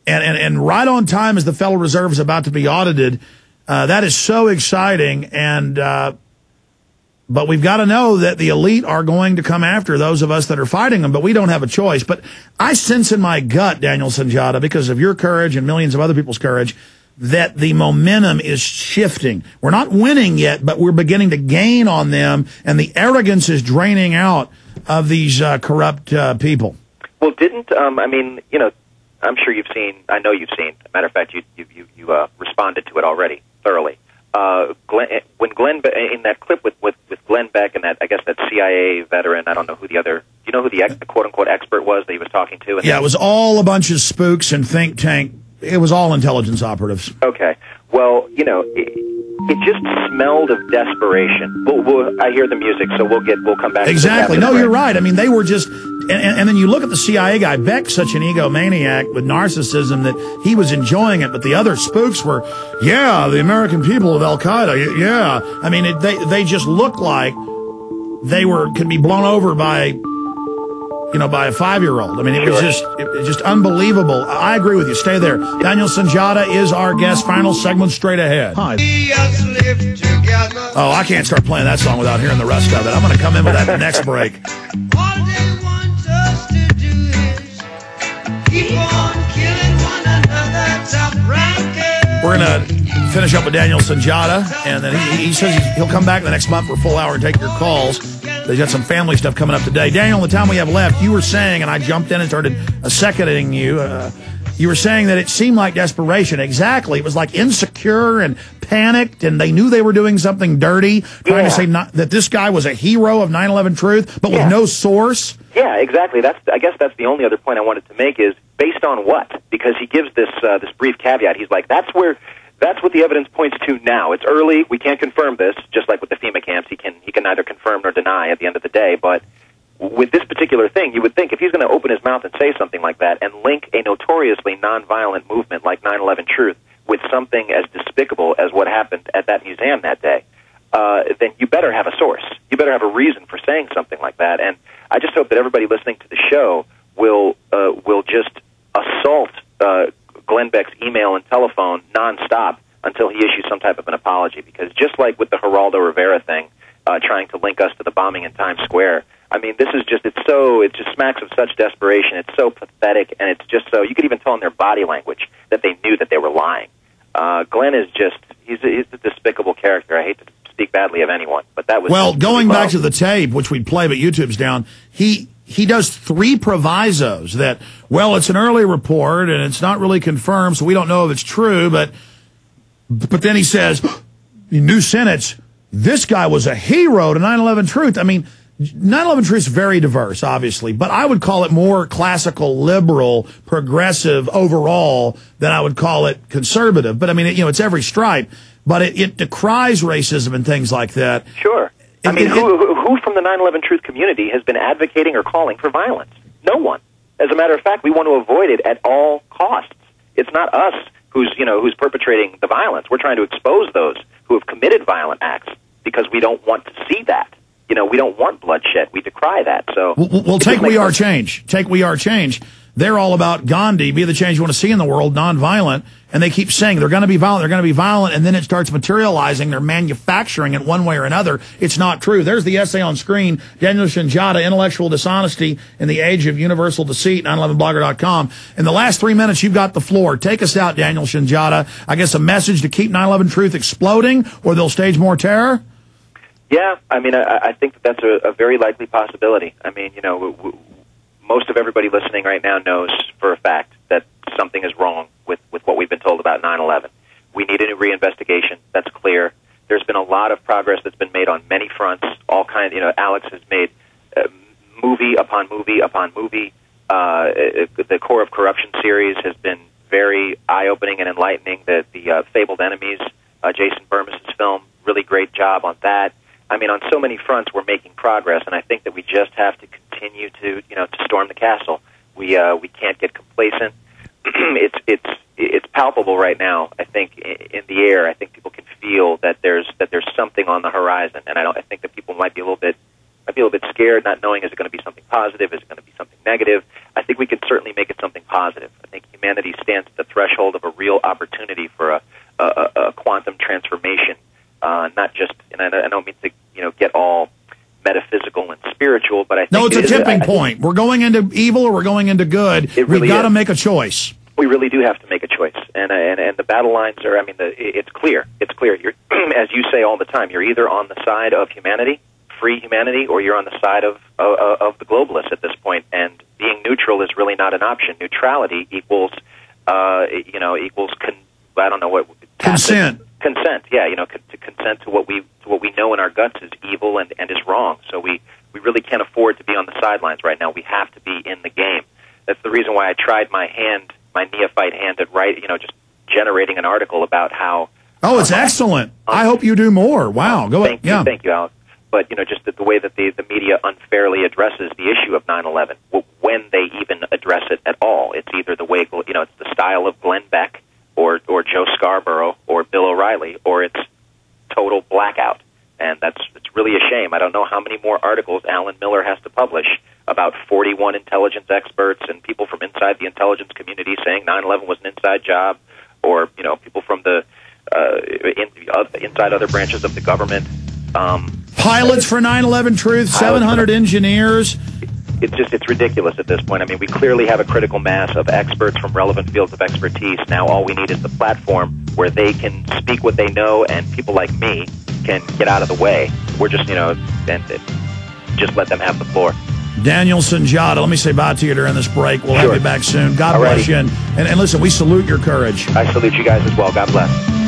and right on time as the Federal Reserve is about to be audited. That is so exciting, and but we've got to know that the elite are going to come after those of us that are fighting them, but we don't have a choice. But I sense in my gut, Daniel Sunjata, because of your courage and millions of other people's courage, that the momentum is shifting. We're not winning yet, but we're beginning to gain on them, and the arrogance is draining out of these corrupt people. Well, I mean, you know, I'm sure you've seen, I know you've seen, matter of fact, you responded to it already thoroughly. When Glenn, in that clip with Glenn Beck and that, I guess that CIA veteran, I don't know who the other, do you know who the quote-unquote expert was that he was talking to? Yeah, it was all a bunch of spooks and think tank. It was all intelligence operatives. Okay. Well, you know, it just smelled of desperation. I hear the music, so we'll come back. Exactly. No, you're right. I mean, they were just, and then you look at the CIA guy, Beck's such an egomaniac with narcissism that he was enjoying it, but the other spooks were, yeah, the American people of Al-Qaeda, yeah. I mean, they just looked like they could be blown over by, you know, by a 5-year-old. I mean, it was just unbelievable. I agree with you. Stay there. Daniel Sunjata is our guest. Final segment straight ahead. Hi. Oh, I can't start playing that song without hearing the rest of it. I'm going to come in with that next break. All they want us to do is keep on killing one another, top ranking. We're going to finish up with Daniel Sunjata, and then he says he'll come back the next month for a full hour and take your calls. They've got some family stuff coming up today. Daniel, in the time we have left, you were saying, and I jumped in and started seconding you, you were saying that it seemed like desperation. Exactly. It was like insecure and panicked, and they knew they were doing something dirty, trying to say that this guy was a hero of 9/11 truth, but with no source. Yeah, exactly. I guess that's the only other point I wanted to make is based on what? Because he gives this brief caveat. He's like, that's what the evidence points to now. It's early. We can't confirm this, just like with the FEMA camps. He can neither confirm nor deny at the end of the day. But with this particular thing, you would think if he's going to open his mouth and say something like that and link a notoriously nonviolent movement like 9/11 Truth with something as despicable as what happened at that museum that day, then you better have a source. You better have a reason for saying something like that. And I just hope that everybody listening to the show will just assault Glenn Beck's email and telephone nonstop until he issues some type of an apology. Because just like with the Geraldo Rivera thing, trying to link us to the bombing in Times Square, I mean, this is just, it just smacks of such desperation. It's so pathetic, and it's just so, you could even tell in their body language that they knew that they were lying. Glenn is just, he's a despicable character. I hate to speak badly of anyone, but that was... Well, going back to the tape, which we'd play, but YouTube's down, he does 3 provisos that, well, it's an early report, and it's not really confirmed, so we don't know if it's true, but then he says, new sentence, this guy was a hero to 9/11 Truth. I mean, 9/11 Truth is very diverse, obviously, but I would call it more classical, liberal, progressive overall than I would call it conservative. But I mean, it's every stripe, but it decries racism and things like that. Sure. I mean, who from the 9/11 Truth community has been advocating or calling for violence? No one. As a matter of fact, we want to avoid it at all costs. It's not us who's perpetrating the violence. We're trying to expose those who have committed violent acts because we don't want to see that. We don't want bloodshed. We decry that. So, well, take We Are Change. Take We Are Change. They're all about Gandhi, be the change you want to see in the world, nonviolent. And they keep saying they're going to be violent, they're going to be violent, and then it starts materializing. They're manufacturing it one way or another. It's not true. There's the essay on screen, Daniel Sunjata, Intellectual Dishonesty in the Age of Universal Deceit, 911blogger.com. In the last 3 minutes, you've got the floor. Take us out, Daniel Sunjata. I guess a message to keep 9/11 Truth exploding, or they'll stage more terror? Yeah, I mean, I think that's a very likely possibility. I mean, most of everybody listening right now knows for a fact that something is wrong with what we've been told about 9/11. We need a new reinvestigation. That's clear. There's been a lot of progress that's been made on many fronts. All kinds. Alex has made movie upon movie upon movie. The Core of Corruption series has been very eye-opening and enlightening. The Fabled Enemies, Jason Bermas's film, really great job on that. I mean, on so many fronts, we're making progress, and I think that we just have to continue to storm the castle. We can't get complacent. It's palpable right now. I think in the air. I think people can feel that there's something on the horizon, and I think that people might be a little bit scared, not knowing is it going to be something positive, is it going to be something negative. I think we can certainly make it something positive. I think humanity stands at the threshold of a real opportunity for a quantum transformation. Not just, and I don't mean to get all metaphysical and spiritual, but I think no, it's a tipping point. We're going into evil or we're going into good. Really We've got to make a choice. We really do have to make a choice, and the battle lines are. I mean, it's clear. It's clear. You're, as you say all the time, you're either on the side of humanity, free humanity, or you're on the side of the globalists at this point. And being neutral is really not an option. Neutrality equals, equals. I don't know what consent. Consent, yeah, to consent to what we know in our guts is evil and is wrong. So we really can't afford to be on the sidelines right now. We have to be in the game. That's the reason why I tried my neophyte hand at just generating an article about how. Oh, it's excellent. I hope you do more. Wow, go ahead. Thank you, Alex. But just the way that the media unfairly addresses the issue of 9/11, when they even address it at all, it's either the way it's the style of Glenn Beck or Joe Scarborough or Bill O'Reilly, or it's total blackout. And it's really a shame. I don't know how many more articles Alan Miller has to publish about 41 intelligence experts and people from inside the intelligence community saying 9/11 was an inside job, or people from the inside other branches of the government. Pilots for 9/11 Truth, 700 engineers. It's ridiculous at this point. I mean, we clearly have a critical mass of experts from relevant fields of expertise. Now all we need is the platform where they can speak what they know, and people like me can get out of the way. We're just, just let them have the floor. Daniel Sunjata, let me say bye to you during this break. We'll have you back soon. God bless you. And listen, we salute your courage. I salute you guys as well. God bless.